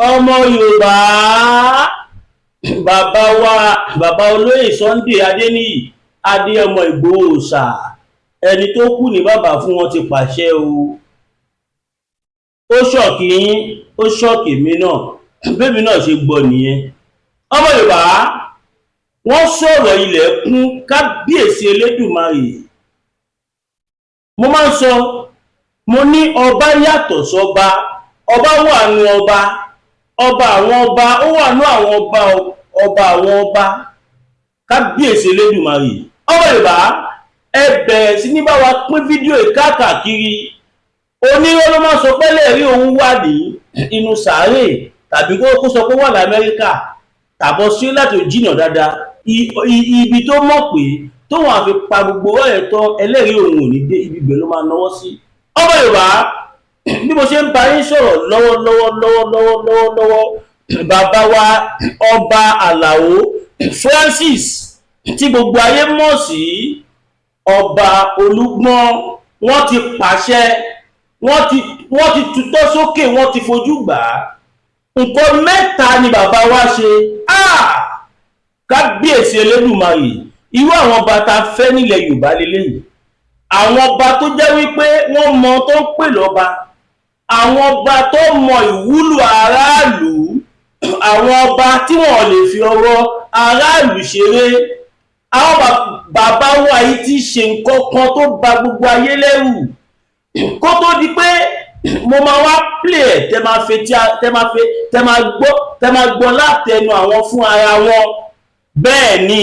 ọmọ Yorùbá, bàbá olóyè Sunday Adéníyì Adéọmọ Ìgbòho Òòṣà, ẹni tó kù ní bàbá fún wọn ti pàṣẹ o. Ó ṣọ̀kì yín, ó ṣọ̀kì mí náà, bébí náà ṣe gbọ́ nìyẹn. Ọmọ Yorùbá, wọ́n sọ̀rọ̀ ilẹ̀ kún kábíyèsí Elédùmarè. Mo máa ń sọ, mo ní ọba yàtọ̀ sọ́ba, ọba wà nù ọba, ọba àwọn ọba ó wà nù àwọn ọba, ọba àwọn ọba, kábíyèsí Elédùmarè. Ọmọ Yorùbá, ẹ bẹ̀rẹ̀ sí ní bá wa pín fídíò káàkiri. Onírọ́ ló máa sọ pé lẹ́ẹ̀rí òun wà ní inú sàárè, tàbí kó sọ pé wà l'Amẹ́ríkà tàbí Australia tó jìnnà dáadáa, ibi tó mọ̀ pé tóun àfi pa gbogbo ọ̀rẹ́ tán ẹlẹ́rìí òun ò ní dé ibi ibẹ̀ ló máa náwó sí. Ọmọ Yorùbá, bí mo ṣe ń bá yín sọ̀rọ̀ lọ́wọ́ bàbá wa ọba Àlàó Francis tí gbogbo ayé mọ̀ sí Ọba Olúgbọ́n, wọ́n ti pàṣẹ, wọ́n ti tutọ́ sókè, wọ́n ti fojú gbà á. Nǹkan mẹ́ta ni bàbá wa ṣe. Kábíyèsí Elédùmarè, irú àwọn ọba tá a fẹ́ nílẹ̀ Yorùbá lélẹ́yìí. Àwọn ọba tó jẹ́ wípé wọ́n mọ tó ń pè lọ́ba, àwọn ọba tó mọ ìwúlò aráàlú, àwọn ọba tí wọ́n lè fi ọ̀rọ̀ aráàlú ṣeré. Àwọn bàbá wa yìí ti ṣe nǹkan kan tó bà gbogbo ayé lẹ́rù. Kó tó di pé mo máa wá play ẹ̀ tẹ́ máa gbọ́ látẹnu àwọn fún ara wọn. Bẹ́ẹ̀ ni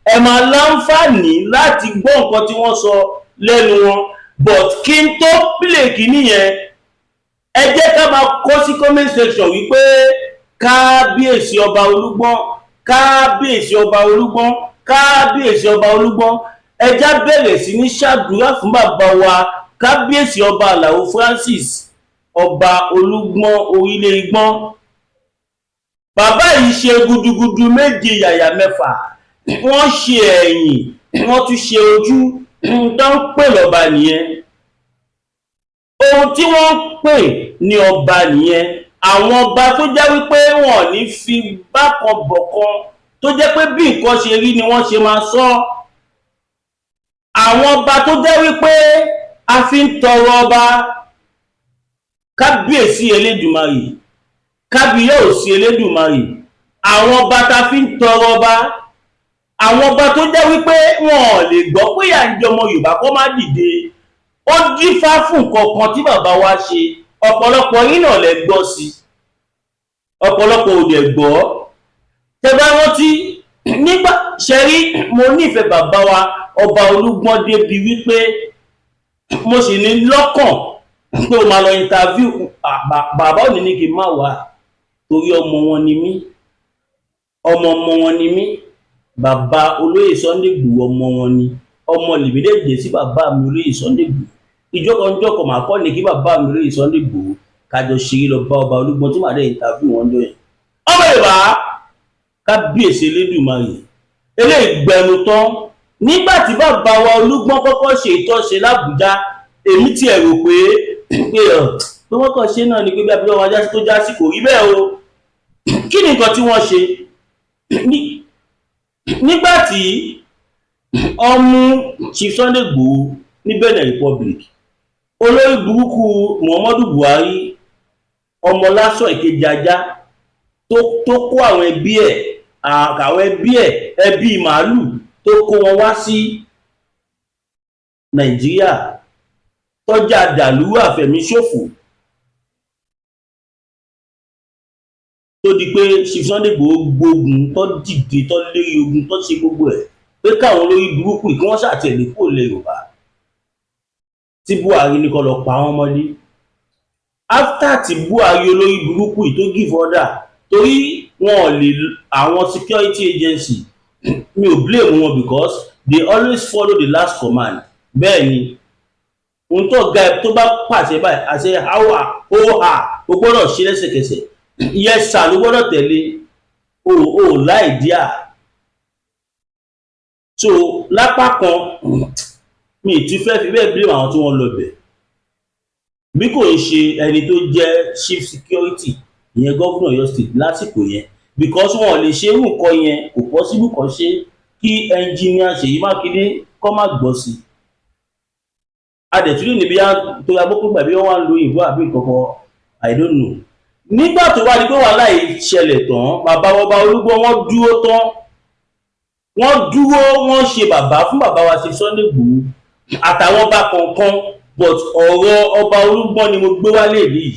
ẹ máa láǹfààní láti gbọ́ nǹkan tí wọ́n sọ lẹ́nu wọn. But kí n tó play kìíní yẹn, ẹ jẹ́ ká máa kọ sí comment section wípé kábíyèsí ọba Olúgbọ́n, kábíyèsí ọba Olúgbọ́n, kábíyèsí ọba Olúgbọ́n. Ẹ já bẹ̀rẹ̀ sí ní ṣàdúrà fún bàbá wa kábíyèsí ọba Àlàó Francis ọba Olúgbọ́n orílẹ̀ Igbọ́n. Bàbá yìí ṣe gudugudu méje yàyà mẹ́fà, wọ́n ṣe ẹ̀yìn, wọ́n tún ṣe ojú, tó ń pè lọ́ba nìyẹn. Ohun tí wọ́n ń pè ní ọba nìyẹn. Àwọn ọba tó jẹ́ wípé wọ́n ní fi bákan bọ̀kan, tó jẹ́ pé bí nǹkan ṣe rí ni wọ́n ṣe máa sọ. Àwọn ọba tó jẹ́ wípé a fi ń tọrọ ọba. Kábíyèsí Elédùmarè, kábíyèsí Elédùmarè, àwọn ọba tá fi ń tọrọ ọba, àwọn ọba tó jẹ́ wípé wọn ò lè gbọ́ pé à ń jẹ ọmọ Yorùbá kó má dìde. Ó dífá fún nǹkan kan tí bàbá wa ṣe, ọ̀pọ̀lọpọ̀ yín náà lẹ gbọ́ sí, ọ̀pọ̀lọpọ̀ ò dẹ̀ gbọ́. Tẹ́ bá rántí nígbà ṣẹ́rí, mo nífẹ̀ẹ́ bàbá wa ọba Olúgbọ́n débi wípé mo sì ní lọ́kàn pé o máa lọ interview. Bàbá ò ní kí n má wá torí ọmọ wọn ni mí, ọmọ wọn ni mí. Bàbá olóyè Sunday Igboho ọmọ wọn ni, ọmọ lèmídéjì sí bàbá mi olóyè Sunday Igboho. Ìjọkànjọkàn máa kọ́ ni kí bàbá mi olóyè Sunday Igboho kájọ ṣeré lọ bá ọba Olúgbọ́n tí màá dé interview wọn jọ yẹn. Ọmọ Yorùbá, kábíyèsí Elédùmarè, eléyìí gbẹnu tán. Nígbà tí bàbá wa Olúgbọ́n kọ́kọ́ ṣe ìtọ́ṣe l'Àbújá, èmi ti rò pé wọ́n kàn ṣe náà ni pé bí abúlé wọn tó já sí kò rí bẹ́ẹ̀ o. Kí ni nǹkan tí wọ́n ṣe? Nígbà tí ọmú Chief Sunday Igboho ní Benin Republic, olórí burúkú Muhammadu Buhari, ọmọ lásán ìkejì ajá, tó kó àwọn ẹbí ẹ̀, ẹbí màálù tó kó wọn wá sí Nàìjíríà, tọ́jà dàlúrú àfẹ̀míṣòfò, tó di pé Chief Sunday Igboho gbógun, tó dìde, tó lérí ogun, tó ṣe gbogbo ẹ̀ pé káwọn olórí burúkú kí wọ́n ṣàtẹ̀lé kó lè Yorùbá, tí Buhari ní kó lọ pa wọ́n mọ́lé. After tí Buhari olórí burúkú tó give order, torí wọn ò lè, àwọn security agency, mi ò blame wọn because they always follow the last command. Bẹ́ẹ̀ ni ohun tó ga ẹ tó bá pàṣẹ báyìí, àṣẹ ó gbọ́dọ̀ ṣe lẹ́sẹ̀kẹsẹ̀. Yes sir ló gbọ́dọ̀ tẹ̀lé. Láì díà. So lápá kan mi ti fẹ́ fi bẹ́ẹ̀ blame àwọn tí wọ́n lọ bẹ̀, bí kò ń ṣe ẹni tó jẹ́ chief security ìyẹn gọ́vùnà Ọ̀yọ́ state lásìkò yẹn, because wọn ò lè ṣe irú nǹkan yẹn, kò possible kan ṣe kí ẹnjìníà Ṣèyí Mákindé kọ́ má gbọ́ sí i. A dẹ̀ tún lè ní bóyá torí a gbọ́ pé ìgbà bí wọ́n wá ń lo òyìnbó àbí nǹkan kan, I don't know. Nígbà tó wá di pé wàhálà yìí ṣẹlẹ̀ tán, bàbá Ọba Olúgbọ́n wọ́n dúró tán, wọ́n dúró, wọ́n ṣe bàbá fún bàbá wa ṣe Sunday Igboho àtàwọn ọba kọ̀ọ̀kan, but ọ̀rọ̀ Ọba Olúgbọ́n ni mo gbé wálé yìí.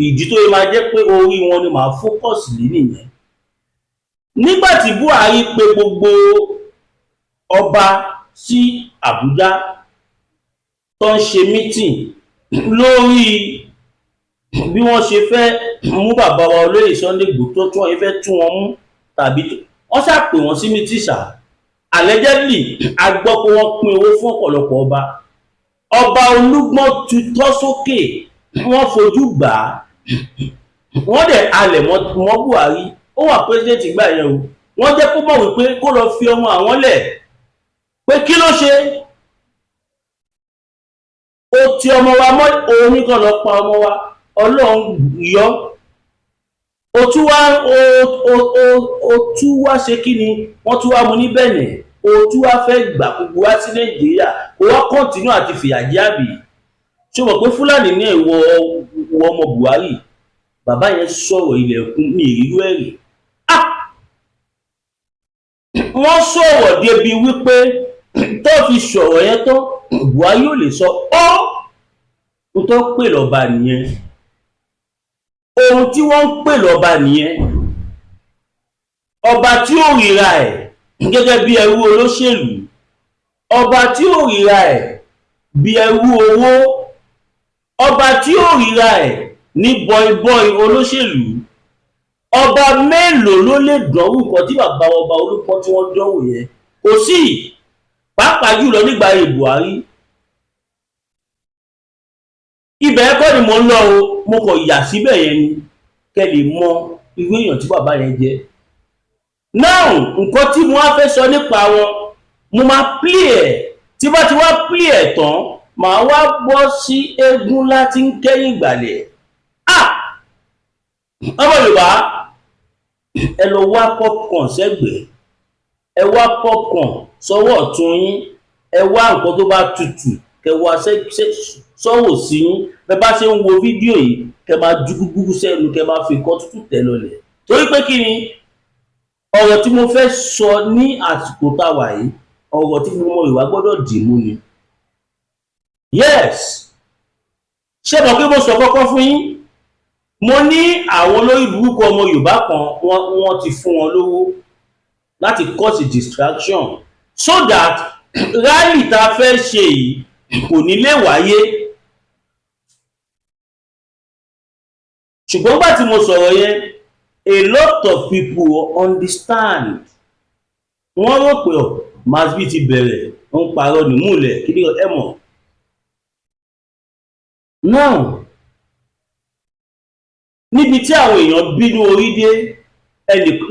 Ìdí tó yẹ máa jẹ́ pé orí wọn ni màá focus lé nìyẹn. Nígbà tí Buhari pe gbogbo ọba sí Àbújá tó ń ṣe meeting lórí bí wọ́n ṣe fẹ́ mú bàbá wa olóyè Sunday Igboho tó tún wọ́n fẹ́ tún wọn mú, tàbí wọ́n ṣàpè wọ́n sí meeting ṣá. Allegedly a gbọ́ pé wọ́n pín owó fún ọ̀pọ̀lọpọ̀ ọba. Ọba Olúgbọ́n tutọ́ sókè, wọ́n fojú gbà á, wọ́n dẹ̀ halẹ̀ mọ́ Buhari. Ó wà president ìgbà yẹn o, wọ́n jẹ́ kó mọ̀ wípé kó lọ fi ọmọ àwọn lẹ̀, pé kí ló ṣe, ó ti ọmọ wa mọ́, òun nìkan lọ pa ọmọ wa, Ọlọ́run yọ. Ó tún wá ṣe kí ni, wọ́n tún wá mú ní Benin, ó tún wá fẹ́ gbà gbogbo wá sí Nàìjíríà, kó wá kọ́ntínú àti fìyà jẹ àbí. Ṣé o mọ̀ pé Fúlàní ní ìwọ ọmọ Buhari? Bàbá yẹn sọ̀rọ̀ ilẹ̀kùn ní ìrírú ẹ̀rì. Wọ́n sọ̀rọ̀ débi wípé tó fi sọ̀rọ̀ yẹn tán, Buhari ò lè sọ ohun tó pè lọ́ba nìyẹn. Ohun tí wọ́n ń pè lọ́ba nìyẹn. Ọba tí ò ríra ẹ̀ gẹ́gẹ́ bí ẹrú olóṣèlú, ọba tí ò ríra ẹ̀ bí ẹrú owó, ọba tí ò ríra ẹ̀ ní bọ́ìbọ́ì olóṣèlú. Ọba mélòó ló lè dánwò nǹkan tí bàbá Ọba Olúgbọ́n tí wọ́n dánwò yẹn? Kò sí, pàápàá jùlọ nígbà ayé Buhari. Ibẹ̀ ẹ̀kọ́ ni mo ń lọ o, mo kàn yà síbẹ̀ yẹn ni kẹ́ lè mọ irú èèyàn tí bàbá yẹn jẹ́. Now nǹkan tí mo wá fẹ́ sọ nípa wọn, mo máa play ẹ̀, tí bá ti wá play ẹ̀ tán, màá wá bọ́ sí eégún láti ń kẹ́yìn ìgbàlẹ̀. Ọmọ Yorùbá, ẹ lọ wá popcorn sẹ́gbẹ̀ẹ́, ẹ wá popcorn sọ́wọ́ ọ̀tún yín, ẹ wá nǹkan tó bá tutù kẹ́ wá sọ́wọ́ sí yín. Bẹ́ẹ̀ bá ṣe ń wo fídíò yìí, kẹ́ máa ju gúgúrú sẹ́nu, kẹ́ máa fi nǹkan tútù tẹ̀ lọlẹ̀. Torí pé kí ni ọ̀rọ̀ tí mo fẹ́ sọ ní àsìkò tá a wà yìí, ọ̀rọ̀ tí gbogbo Yorùbá gbọ́dọ̀ dì mú ni. Yes, ṣé mo pé mo sọ kọ́kọ́ fún yín? Mo ní àwọn olórí burúkú ọmọ Yorùbá kan, wọ́n ti fún wọn lówó láti cause distraction so that rally tá a fẹ́ ṣe yìí kò ní lè wáyé. Ṣùgbọ́n bá tí mo sọ̀rọ̀ yẹn, a lot of people understand. Wọ́n rò pé Masbi ti bẹ̀rẹ̀, ó ń parọ́ ní múlẹ̀ kí ni ẹ mọ̀. Now níbi tí àwọn èèyàn bínú orí dé,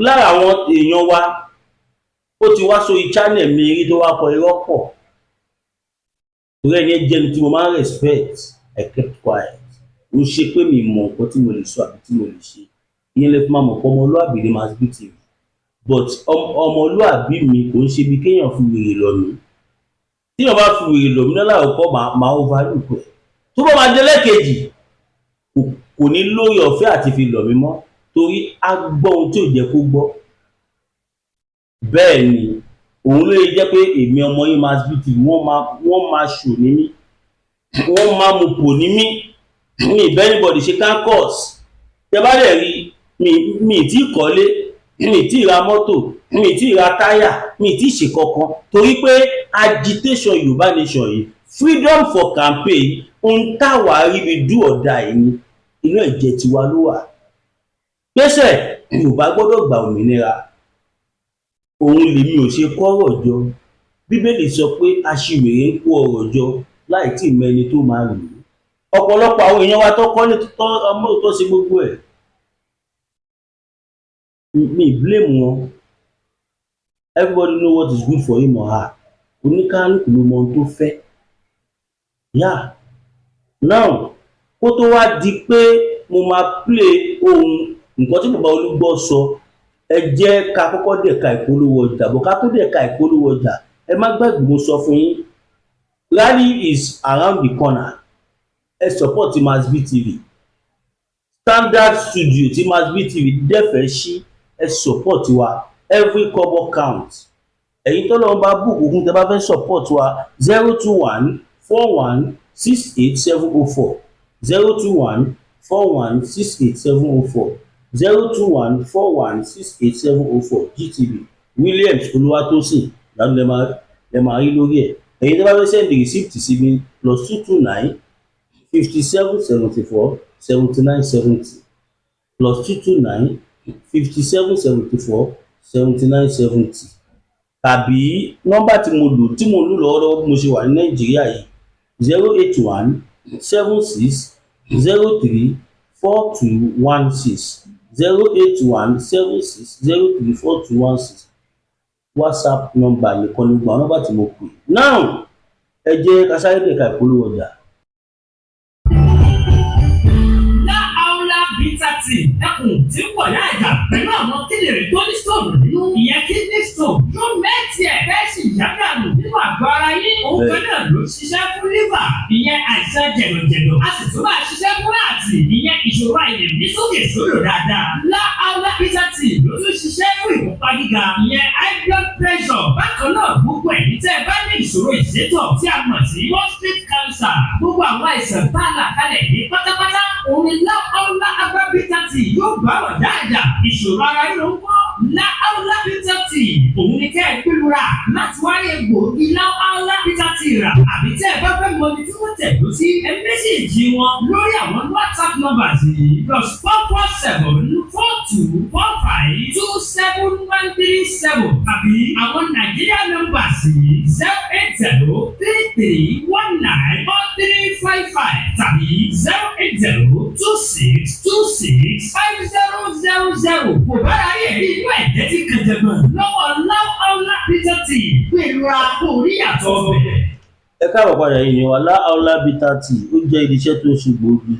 lára àwọn èèyàn wa ó ti wá sórí channel mi rí tó wá kọ irọ́ pọ̀. Torí ẹni jẹ́ ẹni tí mo máa ń respect, I kept quiet. Mo ṣe pé mi mọ nǹkan tí mo lè sọ àbí tí mo lè ṣe. Ìyẹn lè fi máa mọ̀ pé ọmọlúàbí ni Masbi TV. But ọmọlúàbí mi kò ń ṣe bí kéèyàn fi wèrè lọ mí. Tí èèyàn bá fi wèrè lọ mí lọ́la ọ̀pọ̀ máa overlook ẹ̀. Tó bá máa jẹ́ lẹ́ẹ̀kejì, kò ní lórí ọ̀fẹ́ àti fi lọ̀ mí mọ́, torí a gbọ́ ohun tí ò jẹ́ kó gbọ́. Bẹ́ẹ̀ ni òun ló yẹ jẹ́ pé èmi ọmọ yín Masbi TV, wọ́n máa ṣò ní mí, wọ́n máa mú pò ní mí, mi ìbẹ́ anybody ṣe cancus. Tẹ bá dẹ̀ rí mi tí kọ́lé, mi tí ra mọ́tò, mi tí ra táyà, mi tí ṣe kankan, torí pé agitation Yorùbá nation yìí, freedom for campaign, ohun táwa rí bí do or die ni, inú ẹ̀jẹ̀ tiwa ló wà. Gbèsè Yorùbá gbọ́dọ̀ gba òmìnira. Òun lèmi ò ṣe kọ́rọ̀ jọ. Bíbélì sọ pé aṣiwèrè ń kó ọrọ̀ jọ láì tí ì mẹ́ni tó máa lò ó. Ọ̀pọ̀lọpọ̀ àwọn èèyàn wa tó kọ́lé tó ṣe gbogbo ẹ̀, mi blame wọn. Everybody know what is good for him or her. Oníkálùkù ló mọ ohun tó fẹ́. Yeah. Now kó tó wá di pé mo máa play ohun nǹkan tí bàbá Olúgbọ́n sọ. Ẹ jẹ́ ká kọ́kọ́ dẹ̀ka ìpolówó ọjà, bọ̀ ká tó dẹ̀ka ìpolówó ọjà, ẹ má gbàgbé mo sọ fún yín, rally is around the corner. Ẹ support Masbi TV. Standard studio tí Masbi TV dẹ́fẹ̀ẹ́ sí, ẹ support wa, every kobo count. Ẹ̀yin tó lọ́wọ́ bá bùkún fún tẹ́ bá fẹ́ support wa 02141687040 02141687040 02141687040 GTB Williams Olúwatósìn láti lè máa rí lórí ẹ̀. Ẹ̀yin tó bá fẹ́ send receipt sí mi +229 5774 7970 +229 5774 7970 tàbí nọ́mbà tí mo lò lọ́wọ́lọ́wọ́ bí mo ṣe wà ní Nàìjíríà yìí 081 76 03 4216 081 76 03 4216 WhatsApp nọ́mbà nìkan ní gbogbo nọ́mbà tí mo pè. Now ẹ jẹ́ ká sáré dẹ̀ka ìpolówó ọjà. Dákun tí ń pọ̀ láàjà pẹ̀lú àwọn kíndìnrín tó ní stone nínú ìyẹn kidney stone yóò mẹ́tì ẹ̀ bẹ́ẹ̀ sì yágàlù nínú àgọ́ ara yín. Òun kan náà ló ṣiṣẹ́ fún liver ìyẹn àìsàn jẹ̀dọ̀jẹ̀dọ̀. A sì tún máa ṣiṣẹ́ fún àti ìyẹn ìṣòro àìlèmí sókè sódò dáadáa. Láàlá Peter T ló tún ṣiṣẹ́ fún ìfúnpá gíga ìyẹn high blood pressure. Bákan náà gbogbo ẹ̀yin tẹ́ ẹ bá ní ìṣòro ìṣètọ̀ tí a mọ̀ sí prostate cancer. Gbogbo àwọn àìsàn tá a là kalẹ̀ ní pátápátá òun ni Láàlá Peter T yóò bá wà dáadáa. Ìṣòro ara yóò ń kọ́ Láàlá Peter T òun ni kẹ́ ẹ gbẹlura láti wáyé egbòogi Láàlá Peter T rà. Àbí tẹ́ ẹ bá fẹ́ mọ ibi tí wọ́n tẹ̀dó sí ẹ méjèèjì wọn lórí àwọn WhatsApp numbers yìí +447 tàbí àwọn Nàìjíríà numbers yìí 08033194355 tàbí 08026265000. Kò bára yẹ inú ẹ̀jẹ̀ tí kẹjẹgbọ̀n lọ́wọ́ Láàlá Peter T pẹ̀lú àpò oríyàtọ̀ ọbẹ̀. Ẹ káàbọ̀ padà yìí ni Láàlá Peter T ó jẹ́ iléeṣẹ́ tó ń ṣe gbòógì.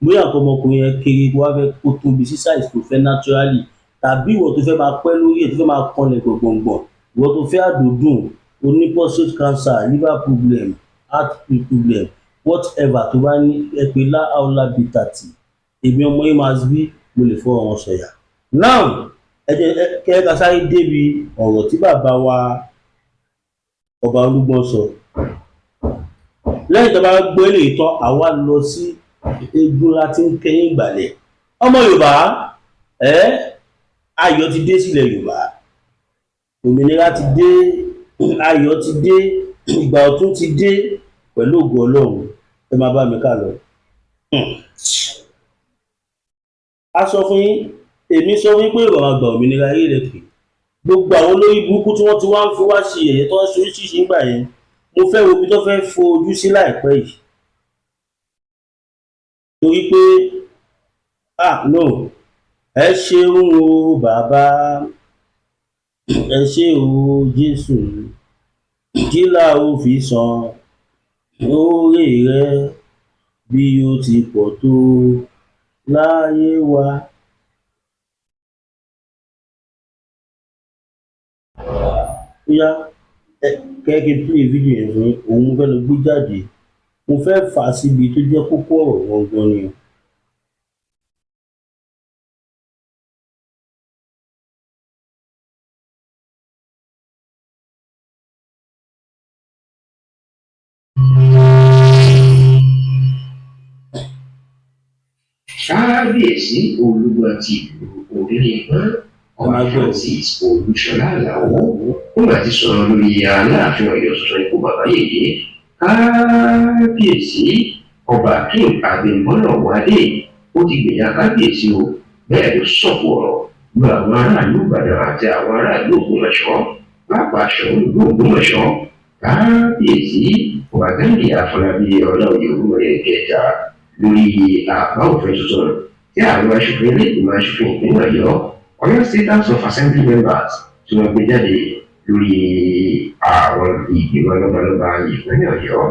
Bóyá nǹkan ọmọkùnrin yẹn kéré kó wá fẹ́ kó tóbi sí size tó fẹ́ naturally, tàbí ìwọ tó fẹ́ máa pẹ́ lórí ẹ̀ tó fẹ́ máa kanlẹ̀ gbọ̀ngbọ̀ngbọ̀n, ìwọ tó fẹ́ àdòdùn, o ní prostate cancer, liver problem, heart problem, whatever tó bá ní, ẹ pè Láàlá Peter T. Èmi ọmọ yín Masbi mo lè fọ́ wọn sọ̀yà. Now ẹ jẹ́ kẹ́ ká sáré débi ọ̀rọ̀ tí bàbá wa Oba Olugbon sọ. Lẹ́yìn tó bá gbọ́ eléyìí tán, àwa lọ sí eégún láti ń kẹ́yìn ìgbàlẹ̀. Ọmọ Yorùbá ayọ̀ ti dé sílẹ̀ Yorùbá, òmìnira ti dé, ayọ̀ ti dé, ìgbà ọ̀tun ti dé pẹ̀lú ògo Ọlọ́run. Ẹ máa bá mi ká lọ. A sọ fún yín, èmi sọ fún yín pé Yorùbá máa gba òmìnira ayé rẹ̀ pé gbogbo àwọn olórí burúkú tí wọ́n ti wá ń fi wá sí ẹ̀yẹ tó ń ṣe oríṣiríṣi nígbà yẹn, mo fẹ́ wo ibi tó fẹ́ fojú sí láìpẹ́ yìí. Torí pé no, ẹ ṣeun o bàbá, ẹ ṣé o Jésù, kí la ó fi san oore rẹ bí ó ti pọ̀ tó láyé wa. Bóyá kẹ́kẹ́ play fídíò yẹn fún òun mo fẹ́ lọ gbé jáde, mo fẹ́ fà á síbi tó jẹ́ kókó ọ̀rọ̀ gangan ni. Kábíyèsí Olúgbọ́n ti ìlú Orílẹ̀-Èdè Ọba Francis Olúṣọlá Àlàó nígbà tí sọ̀rọ̀ lórí Aláàfin Ọ̀yọ́ tuntun ikú bàbá yèyé kábíyèsí ọba King Abímbọ́lá Wálé ó ti gbèjà kábíyèsí o, bẹ́ẹ̀ ló sọ̀kò ọ̀rọ̀ lu àwọn aráàlú Ìbàdàn àti àwọn aráàlú Ògbómọ̀ṣọ́ pàápàá aṣòro ìlú Ògbómọ̀ṣọ́. Kábíyèsí ọba Ghandi Afọlábí Ọláoyè Olúmọ̀yẹ kẹta lórí àbá òfin tuntun tí àwọn aṣòfin ilé-ìgbìmọ̀ aṣòfin ìpínlẹ̀ Ọ̀yọ́ Ọ̀yọ́ State House of Assembly members tí wọ́n gbé jáde lórí àwọn ìgbìmọ̀ lọ́balọ́ba ìpínlẹ̀ Ọ̀yọ́.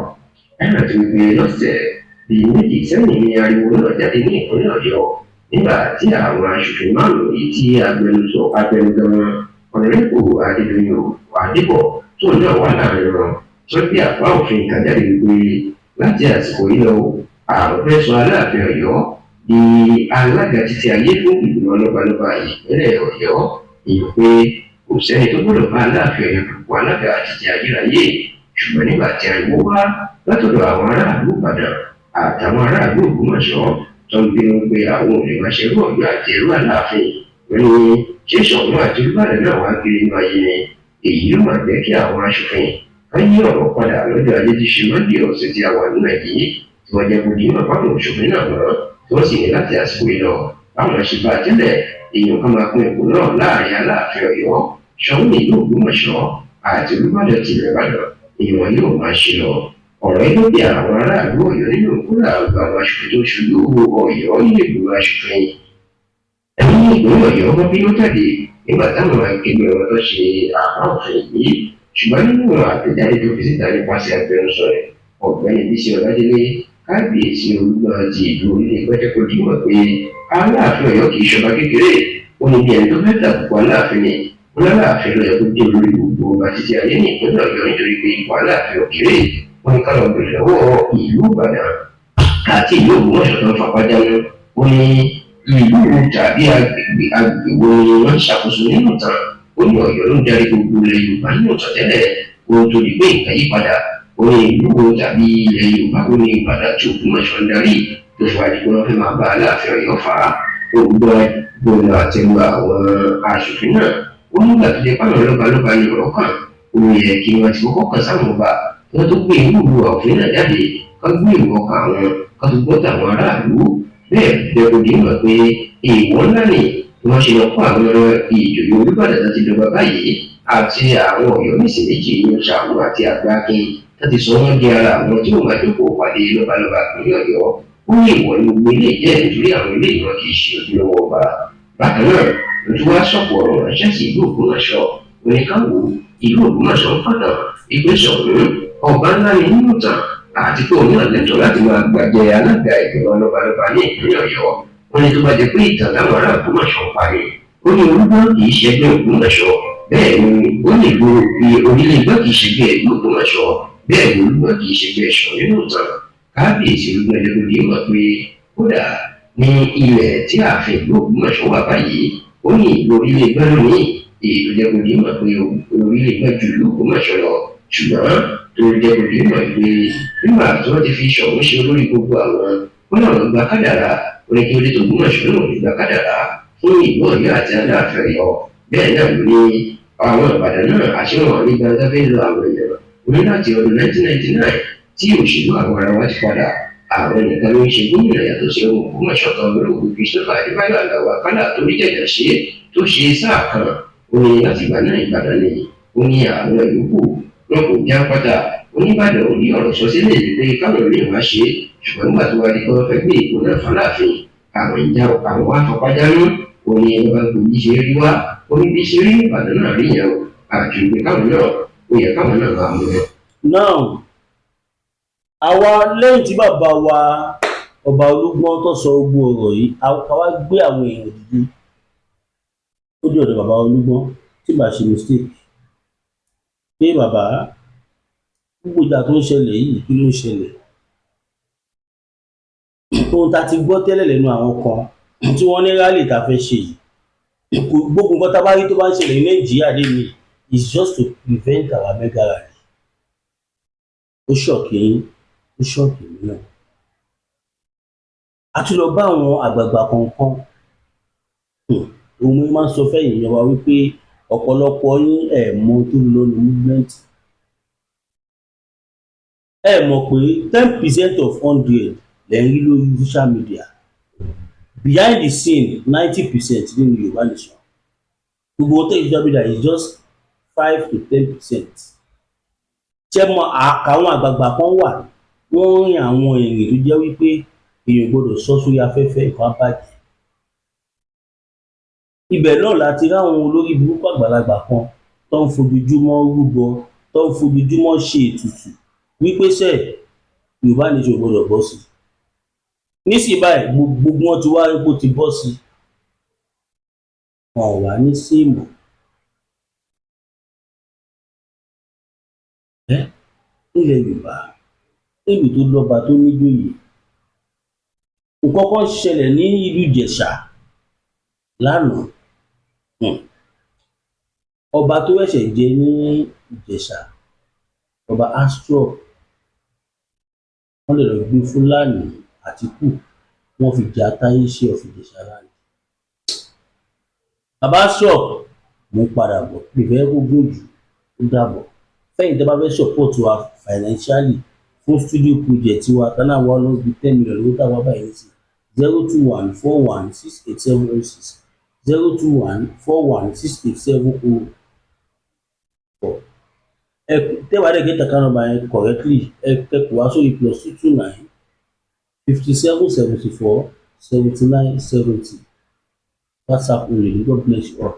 Ẹ̀rọ ti wípé lọ́sẹ̀ bíi méjì sẹ́yìn ni ariwo náà jáde ní ìpínlẹ̀ Ọ̀yọ́ nígbà tí àwọn aṣòfin márùn-ún yìí tí abẹnugan ọ̀nàrẹ́bù Adébọ̀ tó náà wà láàrin wọn tó gbé àbá òfin kan jáde wípé láti àsìkò yìí lọ àwọn fẹ́ sọ Aláàfin Ọ̀yọ́ di alága títí ayé fún ìgbìmọ̀ lọ́balọ́ba ìpínlẹ̀ Ọ̀yọ́, èyí pé kò sẹ́ni tó gbọ́dọ̀ bá Aláàfin Ọ̀yọ́ dùpọ̀ alága títí ayérayé. Ṣùgbọ́n nígbà tí ariwo wá látọ̀dọ̀ àwọn aráàlú Ìbàdàn àtàwọn aráàlú Ògbómọ̀ṣọ́ tó ń bínú pé àwọn ò lè máa ṣerú Ọ̀yọ́ àti ẹrú Aláàfin, wọ́n ní ṣé Ṣọ̀ún àti Olúbàdàn náà wá kiri inú ayé ni. Èyí ló máa jẹ́ kí àwọn aṣòfin ká yí ọ̀rọ̀ padà lọ́jọ́ ajé tí ṣe Mọ́ndé ọ̀sẹ̀ tí a wà nínú ẹ̀ yìí, tí wọ́n jẹ́ kó di mọ̀ fáwọn òṣòfin náà mọ́ tí wọ́n sì ní láti àsìkò yìí lọ báwọn ṣe bá tẹ́lẹ̀ èèyàn kan máa pín ipò náà láàrin Aláàfin Ọ̀yọ́, Ṣọ̀ún ìlú Ògbómọ̀ṣọ́ àti Olúbàdàn tilẹ̀ Ìbàdàn èèyàn yóò máa ṣe lọ. Ọ̀rọ̀ yìí ló bí àwọn aráàlú Ọ̀yọ́ nínú kúrò àgbà àwọn aṣòfin tó ṣojú Ọ̀yọ́ nílé ìgbìmọ̀ aṣòfin ẹni ní ìpínlẹ̀ Ọ̀yọ́ wọn bínú jáde nígbà táwọn akẹgbẹ́ wọn tó ṣe àbá òfin yìí. Ṣùgbọ́n nínú àtẹ̀jáde tó fi síta nípasẹ̀ agbẹnusọ rẹ̀ Ọ̀gbẹ́ni Bísí Ọládélé, kábíyèsí Olúgbọ́n ti ìlú orílẹ̀ gbẹ́jẹ́ kó dìímọ̀ pé Aláàfin Ọ̀yọ́ kì í ṣọba kékeré. Ó ní bí ẹni tó fẹ́ tàbùkù Aláàfin ni wọn l'Aláàfin ló yẹ kó dé olórí gbogbo ọba títí ayé ní ìpínlẹ̀ Ọ̀yọ́ nítorí pé ipò Aláàfin òkèrè. Wọn ní ká lọ bèrè lọ́wọ́ ìlú Ìbàdàn àti ìlú Ògbómọ̀ṣọ́ tó ń fapájánu. Ó ní ìlú tàbí agbègbè wo ni wọ́n ń ṣàkóso nínú ìtàn. Ó ní Ọ̀yọ́ ló ń darí gbogbo ilẹ̀ Yorùbá nínú ìtàn tẹ́lẹ̀ ohun tó di pé nǹkan yí padà. Ó ní ìlú wo tàbí ilẹ̀ Yorùbá wo ni Ìbàdàn tí Ògbómọ̀ṣọ́ ń darí tó fà á di pé wọ́n fẹ́ máa bá Aláàfin Ọ̀yọ́ fà á. Ó gbọ́dọ̀ àtẹnu àwọn aṣòfin náà. Ó nígbà tó jẹ́ pàmò lọ́balọ́ba ní ọ̀rọ̀ kan, ó yẹ kí wọ́n ti kọ́kọ́ kàn sáwọn ọba wọ́n tó gbé ìlú òfin náà jáde ká gbé ìwọ̀n kan àwọn ká tó gbọ́ tàwọn aráàlú. Bẹ́ẹ̀ bẹ́ẹ̀ ní mọ̀ pé èèwọ̀ ńlá ni wọ́n ṣe lọ kó àwọn ìjòyè Olúbàdàn láti dọ̀gba báyìí àti àwọn Ọ̀yọ́mèsì méjì ní Ṣàwọn àti Àgbákin láti sọ wọ́n di ara àwọn tí ó máa jókòó pàdé lọ́balọ́ba ìpínlẹ̀ Ọ̀yọ́. Ó ní ìwọ̀ ní gbogbo ilé jẹ́ nítorí àwọn ilé ìwọ̀n kì í ṣe ojúlówó ọba. Bákan náà ló tún wá sọ̀pọ̀ ọ̀rọ̀ ránṣẹ́ sí ìlú Ògbómọ̀ṣọ́ oníkàwọ́ ìlú Ògbómọ̀ṣọ́ ń fọ̀nà ìgbésọ̀ ọba ńlá ni nínú ìtàn àti pé òun náà lẹ́tọ̀ọ́ láti máa gbàjẹ alága ìgbìmọ̀ lọ́balọ́ba ní ìpínlẹ̀ Ọ̀yọ́. Wọ́n ní tó bá jẹ́ pé ìtàn táwọn ará Ògbómọ̀ṣọ́ ń parí. Ó ní Olúgbọ́n kì í ṣẹgbẹ́ Ògbómọ̀ṣọ́, bẹ́ẹ̀ ni ó ní orílẹ̀ Ìgbọ́n kì í ṣẹgbẹ́ ìlú Ògbómọ̀ṣọ́, bẹ́ẹ̀ ni Olúgbọ́n kì í ṣẹgbẹ́ Ṣọ̀ún nínú ìtàn. Kábíyèsí Olúgbọ́n ẹlẹ́gbẹ̀dẹ́ mọ̀ pé kódà ní ilẹ̀ tí ààfin ìlú Ògbómọ̀ṣọ́ wà báyìí ó ní ìlú orílẹ̀ Ìgbọ́n lónìí èyí tó jẹ́ kó dé mọ̀ pé orílẹ̀ Ìgbọ́n ju ìlú Ògbómọ̀ṣọ́ lọ. Ṣùgbọ́n tó jẹ́ kó dé mọ̀ pé nígbà tí wọ́n ti fi Ṣọ̀ún ṣe olórí gbogbo àwọn wọn náà gba kádàrá oníkíndé tó Ògbómọ̀ṣọ́ náà gba kádàrá fún ìlú Ọ̀yọ́ àti Aláàfin Ọ̀yọ́. Bẹ́ẹ̀ náà ló ní àwọn Ìbàdàn náà àṣewọ̀n ní gbangba fẹ́ lọ àwọn èèyàn oní láti ọdún 1999 tí òṣèlú àwọn ará wa ti padà àwọn nìkan ló ń ṣe gómìnà yàtọ̀ sí Ògbómọ̀ṣọ́ kan olóògbé Christopher Adébáyọ̀ Àlàó Àkàlà tó rí jẹ̀jẹ̀ ṣe tó ṣe sáà kan. Ó ní láti ìgbà náà Ìbàdàn ni ó ní àwọn ìyókù wọn kò já pátá. Oníbàdàn ò ní ọ̀rọ̀ sọ sílẹ̀ pé káwọn ilé ìwà ṣe ṣùgbọ́n nígbà tó wá di kọ́ fẹ́ gbé ìbò náà fAláàfin àwọn ìjà àwọn afọpájánú. Ó ní ọba gbòógì ṣe rí wá ó ní bí ṣe rí Ìbàdàn náà rí yẹn o àti ìgbé káwọn náà ó yẹ káwọn náà máa mú ẹ. náà àwa lẹ́yìn tí bàbá wa Ọba Olúgbọ́n tó sọ gbogbo ọ̀rọ̀ yìí àwa gbé àwọn èèyàn dìde ó dé ọ̀dọ̀ bàbá Olúgbọ́n tí màá ṣe mistake pé bàbá gbogbo ìjà tó ń ṣẹlẹ̀ yìí kí ló ń ṣẹlẹ̀. Ohun tá a ti gbọ́ tẹ́lẹ̀ lẹ́nu àwọn kan tí wọ́n ní rálì tá a fẹ́ ṣe yìí gbogbo nǹkan tá a bá rí tó bá ń ṣẹlẹ̀ ní Nàìjíríà lẹ́nu is just to prevent our mega rally. Ó ṣọ̀kì yín ó ṣọ̀kì mí náà. A tún lọ bá àwọn àgbààgbà kọ̀ọ̀kan òun máa ń sọ fẹ́yìn ìjọba wípé ọ̀pọ̀lọpọ̀ yín ẹ̀ mọ tó ń lọ ní movement. Ẹ mọ̀ pé 10% of 100 lẹ́ ń rí lórí social media, behind the scene 90% nínú Yorùbá nation. Gbogbo ohun tó yẹ social media is just 5 to 10%. Ṣé mọ àwọn àgbààgbà kan wà wọ́n rìn àwọn ìrìn tó jẹ́ wípé èèyàn gbọ́dọ̀ sọ sórí afẹ́fẹ́ nǹkan bàjẹ́. Ibẹ̀ náà láti ráwọn olórí burúkú àgbàlagbà kan tó ń fojoojúmọ́ rúbọ tó ń fojoojúmọ́ ṣe ètùtù wípé sẹ́ẹ̀ Yorùbá nation gbọ́dọ̀ bọ́ sí. nísìnyí báyìí gbogbo wọn ti wá rí pé ó ti bọ́ sí, wọn ò wá ní sí ìmọ̀ nílẹ̀ Yorùbá nílùú tó lọ́ba tó níjòyè. Nǹkan kan ṣẹlẹ̀ ní ìlú Ìjẹ̀ṣà lánàá. Ọba tó ṣẹ̀ṣẹ̀ jẹ ní Ìjẹ̀ṣà, ọba Astrop, wọ́n dẹ̀ lọ gbé Fúlàní Àtíkù, wọ́n fi jẹ Atáyéṣe of Ìjẹ̀ṣà land. Bàbá Astrop, mò ń padà bọ̀, mi ò fẹ́ kó gùn jù, ó dàbọ̀. Fẹ́yìn tẹ́ bá fẹ́ support wa financially fún studio project wa tánà wá lọ bí 10 million lówó táwa báyìí sí 02141687006 02141687004. Tẹ́ bá dẹ̀ get account number yẹn correctly, ẹ pè wá sórí +229 5774 7970. WhatsApp only. God bless you all.